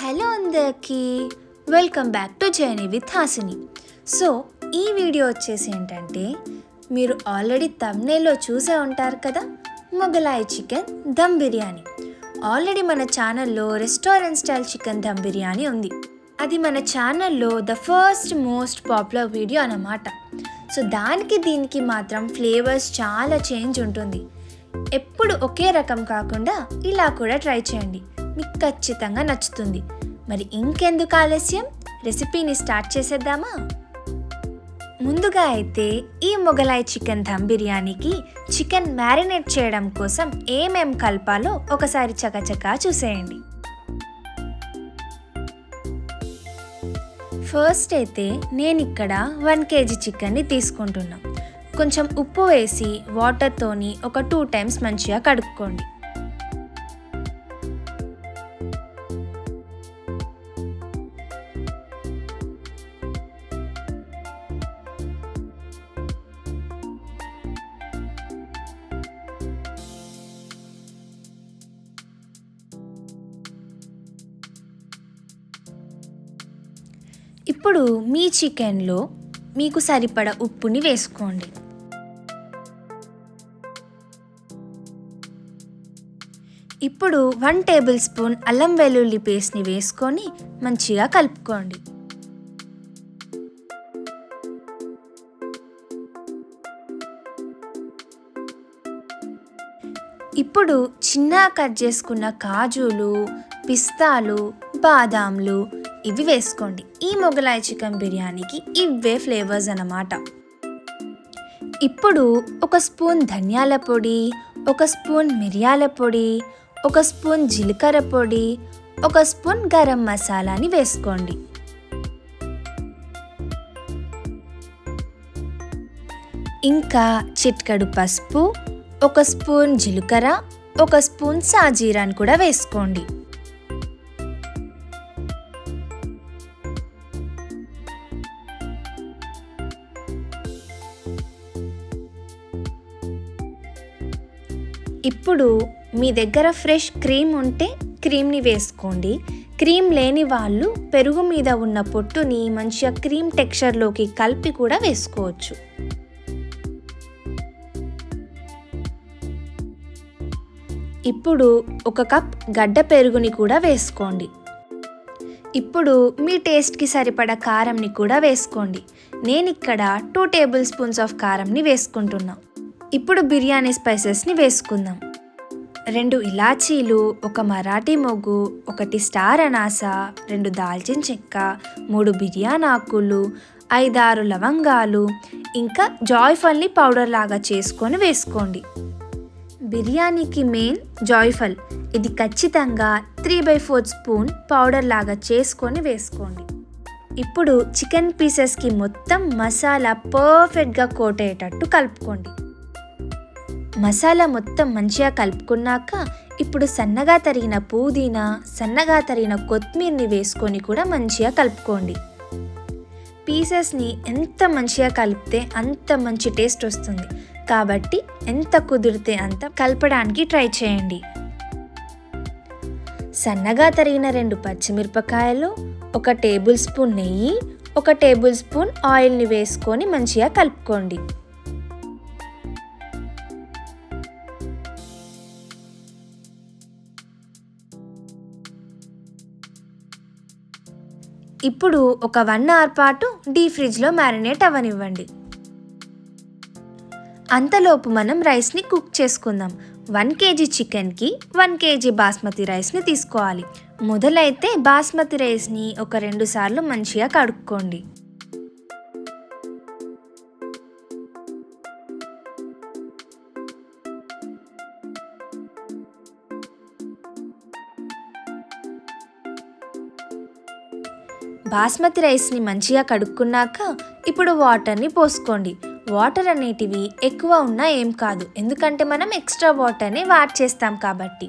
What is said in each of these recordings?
Hello అందరికీ, welcome back to journey with Hasini. So ఈ video వచ్చేసి ఏంటంటే, మీరు ఆల్రెడీ థంబ్నెయిల్లో చూసే ఉంటారు కదా, మొగలాయి చికెన్ దమ్ బిర్యానీ. ఆల్రెడీ మన ఛానల్లో restaurant style chicken dum biryani ఉంది. అది మన ఛానల్లో the first most popular video అన్నమాట. సో దానికి దీనికి మాత్రం ఫ్లేవర్స్ చాలా చేంజ్ ఉంటుంది. ఎప్పుడు ఒకే రకం కాకుండా ఇలా కూడా ట్రై చేయండి, మీకు ఖచ్చితంగా నచ్చుతుంది. మరి ఇంకెందుకు ఆలస్యం, రెసిపీని స్టార్ట్ చేసేద్దామా? ముందుగా అయితే ఈ మొగలాయి చికెన్ దమ్ బిర్యానీకి చికెన్ మ్యారినేట్ చేయడం కోసం ఏమేం కలపాలో ఒకసారి చకచకా చూసేయండి. ఫస్ట్ అయితే నేను ఇక్కడ 1 kg చికెన్ని తీసుకుంటున్నా. కొంచెం ఉప్పు వేసి వాటర్తోని ఒక 2 times మంచిగా కడుక్కోండి. ఇప్పుడు మీ చికెన్లో మీకు సరిపడ ఉప్పుని వేసుకోండి. ఇప్పుడు 1 tablespoon అల్లం వెల్లుల్లి పేస్ట్ని వేసుకొని మంచిగా కలుపుకోండి. ఇప్పుడు చిన్నగా కట్ చేసుకున్న కాజులు, పిస్తాలు, బాదాంలు ఇవి వేసుకోండి. ఈ మొగలాయి చికెన్ బిర్యానీకి ఇవే ఫ్లేవర్స్ అన్నమాట. ఇప్పుడు 1 స్పూన్ ధనియాల పొడి, 1 స్పూన్ మిరియాల పొడి, 1 స్పూన్ జీలకర్ర పొడి, 1 స్పూన్ గరం మసాలాని వేసుకోండి. ఇంకా చిటికెడు పసుపు, 1 స్పూన్ జీలకర్ర, 1 స్పూన్ సాజీరాని కూడా వేసుకోండి. ఇప్పుడు మీ దగ్గర ఫ్రెష్ క్రీమ్ ఉంటే క్రీమ్ని వేసుకోండి. క్రీమ్ లేని వాళ్ళు పెరుగు మీద ఉన్న పొట్టుని మంచిగా క్రీమ్ టెక్స్చర్లోకి కలిపి కూడా వేసుకోవచ్చు. ఇప్పుడు 1 కప్ గడ్డ పెరుగుని కూడా వేసుకోండి. ఇప్పుడు మీ టేస్ట్కి సరిపడ కారంని కూడా వేసుకోండి. నేను ఇక్కడ 2 tablespoons ఆఫ్ కారంని వేసుకుంటున్నా. ఇప్పుడు బిర్యానీ స్పైసెస్ని వేసుకుందాం. 2 ఇలాచీలు, 1 మరాఠీ మొగ్గు, 1 స్టార్ అనాస, 2 దాల్చిన చెక్క, 3 బిర్యానీ ఆకులు, 5-6 లవంగాలు, ఇంకా జాయ్ఫల్ని పౌడర్ లాగా చేసుకొని వేసుకోండి. బిర్యానీకి మెయిన్ జాయ్ఫల్, ఇది ఖచ్చితంగా 3/4 స్పూన్ పౌడర్ లాగా చేసుకొని వేసుకోండి. ఇప్పుడు చికెన్ పీసెస్కి మొత్తం మసాలా పర్ఫెక్ట్గా కోట్ అయ్యేటట్టు కలుపుకోండి. మసాలా మొత్తం మంచిగా కలుపుకున్నాక ఇప్పుడు సన్నగా తరిగిన పుదీనా, సన్నగా తరిగిన కొత్తిమీరని వేసుకొని కూడా మంచిగా కలుపుకోండి. పీసెస్ని ఎంత మంచిగా కలిపితే అంత మంచి టేస్ట్ వస్తుంది. కాబట్టి ఎంత కుదిరితే అంత కలపడానికి ట్రై చేయండి. సన్నగా తరిగిన 2 పచ్చిమిరపకాయలు, 1 టేబుల్ స్పూన్ నెయ్యి, 1 టేబుల్ స్పూన్ ఆయిల్ని వేసుకొని మంచిగా కలుపుకోండి. ఇప్పుడు ఒక 1 hour పాటు డీప్ ఫ్రిడ్జ్లో మ్యారినేట్ అవ్వనివ్వండి. అంతలోపు మనం రైస్ని కుక్ చేసుకుందాం. 1 kg చికెన్కి 1 kg బాస్మతి రైస్ని తీసుకోవాలి. మొదలైతే బాస్మతి రైస్ని ఒక 2 సార్లు మంచిగా కడుక్కోండి. బాస్మతి రైస్ని మంచిగా కడుక్కున్నాక ఇప్పుడు వాటర్ని పోసుకోండి. వాటర్ అనేటివి ఎక్కువ ఉన్నా ఏం కాదు, ఎందుకంటే మనం ఎక్స్ట్రా వాటర్ని యాడ్ చేస్తాం కాబట్టి.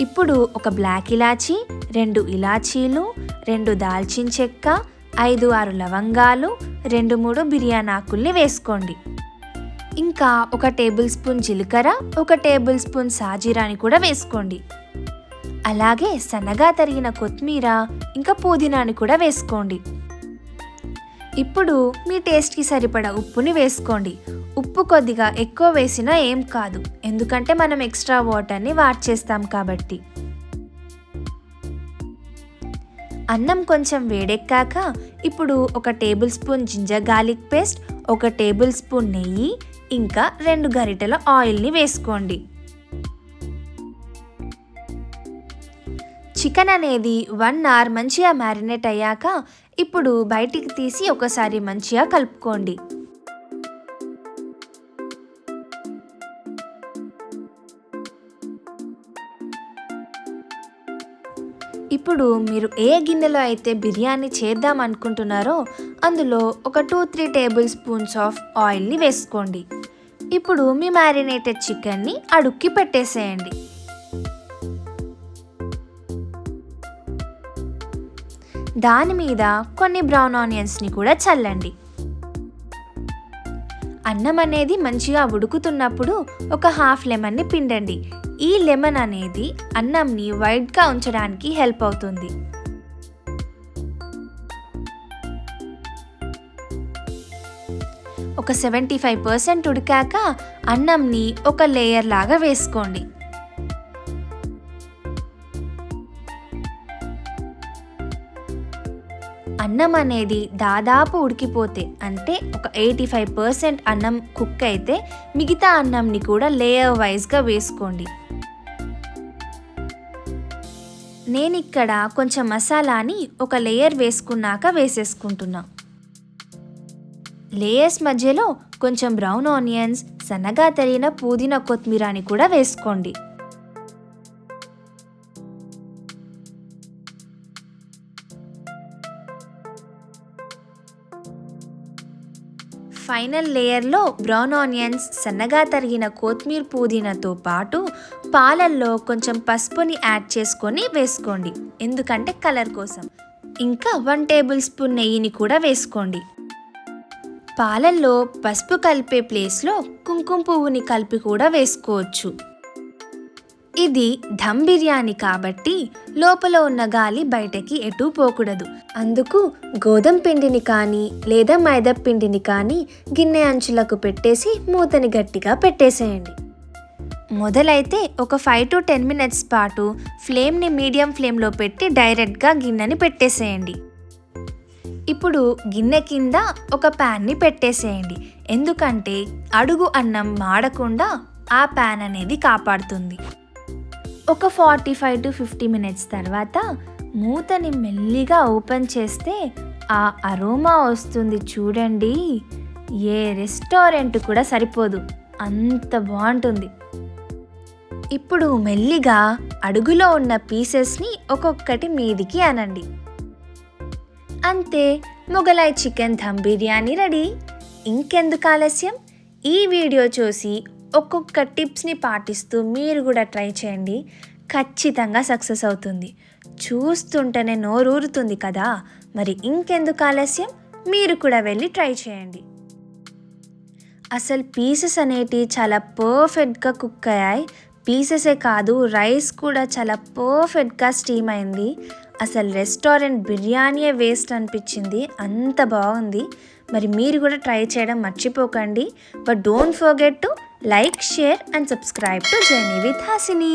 ఇప్పుడు 1 బ్లాక్ ఇలాచీ, 2 ఇలాచీలు, 2 దాల్చిన చెక్క, 5-6 లవంగాలు, 2-3 బిర్యానీ ఆకుల్ని వేసుకోండి. ఇంకా 1 టేబుల్ స్పూన్ జీలకర్ర, 1 టేబుల్ స్పూన్ సాజీరాని కూడా వేసుకోండి. అలాగే సన్నగా తరిగిన కొత్తిమీర ఇంకా పుదీనాని కూడా వేసుకోండి. ఇప్పుడు మీ టేస్ట్కి సరిపడా ఉప్పుని వేసుకోండి. ఉప్పు కొద్దిగా ఎక్కువ వేసినా ఏం కాదు, ఎందుకంటే మనం ఎక్స్ట్రా వాటర్ని వాడ్చేస్తాం కాబట్టి. అన్నం కొంచెం వేడెక్కాక ఇప్పుడు 1 tablespoon ginger garlic paste, 1 tablespoon నెయ్యి ఇంకా 2 గరిటెల ఆయిల్ని వేసుకోండి. చికెన్ అనేది 1 అవర్ మంచిగా మ్యారినేట్ అయ్యాక ఇప్పుడు బయటికి తీసి ఒకసారి మంచిగా కలుపుకోండి. ఇప్పుడు మీరు ఏ గిన్నెలో అయితే బిర్యానీ చేద్దాం అనుకుంటున్నారో అందులో ఒక 2-3 టేబుల్ స్పూన్స్ ఆఫ్ ఆయిల్ని వేసుకోండి. ఇప్పుడు మీ మ్యారినేటెడ్ చికెన్ని అడుక్కి పెట్టేసేయండి. దాని మీద కొన్ని బ్రౌన్ ఆనియన్స్ని కూడా చల్లండి. అన్నం అనేది మంచిగా ఉడుకుతున్నప్పుడు ఒక హాఫ్ లెమన్ని పిండండి. ఈ లెమన్ అనేది అన్నంని వైట్గా ఉంచడానికి హెల్ప్ అవుతుంది. ఒక 75% ఉడికాక అన్నంని ఒక లేయర్ లాగా వేసుకోండి. అన్నం అనేది దాదాపు ఉడికిపోతే, అంటే ఒక 85% అన్నం కుక్ అయితే మిగతా అన్నంని కూడా లేయర్ వైజ్గా వేసుకోండి. నేను ఇక్కడ కొంచెం మసాలాని ఒక లేయర్ వేసుకున్నాక వేసేసుకుంటున్నా. లేయర్స్ మధ్యలో కొంచెం బ్రౌన్ ఆనియన్స్, సన్నగా తరిగిన పుదీనా కొత్తిమీరని కూడా వేసుకోండి. ఫైనల్ లేయర్లో బ్రౌన్ ఆనియన్స్, సన్నగా తరిగిన కొత్తిమీర, పుదీనాతో పాటు పాలల్లో కొంచెం పసుపుని యాడ్ చేసుకొని వేసుకోండి, ఎందుకంటే కలర్ కోసం. ఇంకా 1 టేబుల్ స్పూన్ నెయ్యిని కూడా వేసుకోండి. పాలల్లో పసుపు కలిపే ప్లేస్లో కుంకుమ పువ్వుని కలిపి కూడా వేసుకోవచ్చు. ఇది ధమ్ బిర్యానీ కాబట్టి లోపల ఉన్న గాలి బయటకి ఎటూ పోకూడదు. అందుకు గోధుమ పిండిని కానీ లేదా మైదా పిండిని కానీ గిన్నె అంచులకు పెట్టేసి మూతని గట్టిగా పెట్టేసేయండి. మొదలైతే ఒక 5 to 10 minutes పాటు ఫ్లేమ్ని మీడియం ఫ్లేమ్లో పెట్టి డైరెక్ట్గా గిన్నెని పెట్టేసేయండి. ఇప్పుడు గిన్నె కింద ఒక ప్యాన్ని పెట్టేసేయండి, ఎందుకంటే అడుగు అన్నం మాడకుండా ఆ ప్యాన్ అనేది కాపాడుతుంది. ఒక 45 to 50 minutes తర్వాత మూతని మెల్లిగా ఓపెన్ చేస్తే ఆ అరోమా వస్తుంది చూడండి. ఏ రెస్టారెంట్ కూడా సరిపోదు, అంత బాగుంటుంది. ఇప్పుడు మెల్లిగా అడుగులో ఉన్న పీసెస్ని ఒక్కొక్కటి మీదికి అనండి. అంతే, మొగలాయ్ చికెన్ ధమ్ బిర్యానీ రెడీ. ఇంకెందుకు ఆలస్యం, ఈ వీడియో చూసి ఒక్కొక్క టిప్స్ని పాటిస్తూ మీరు కూడా ట్రై చేయండి, ఖచ్చితంగా సక్సెస్ అవుతుంది. చూస్తుంటేనే నోరూరుతుంది కదా, మరి ఇంకెందుకు ఆలస్యం, మీరు కూడా వెళ్ళి ట్రై చేయండి. అసలు పీసెస్ అనేటివి చాలా పర్ఫెక్ట్గా కుక్ అయ్యాయి. పీసెసే కాదు, రైస్ కూడా చాలా పర్ఫెక్ట్గా స్టీమ్ అయింది. అసలు రెస్టారెంట్ బిర్యానీయే వేస్ట్ అనిపించింది, అంత బాగుంది. మరి మీరు కూడా ట్రై చేయడం మర్చిపోకండి. But don't forget to like, share and subscribe to journey with Hasini.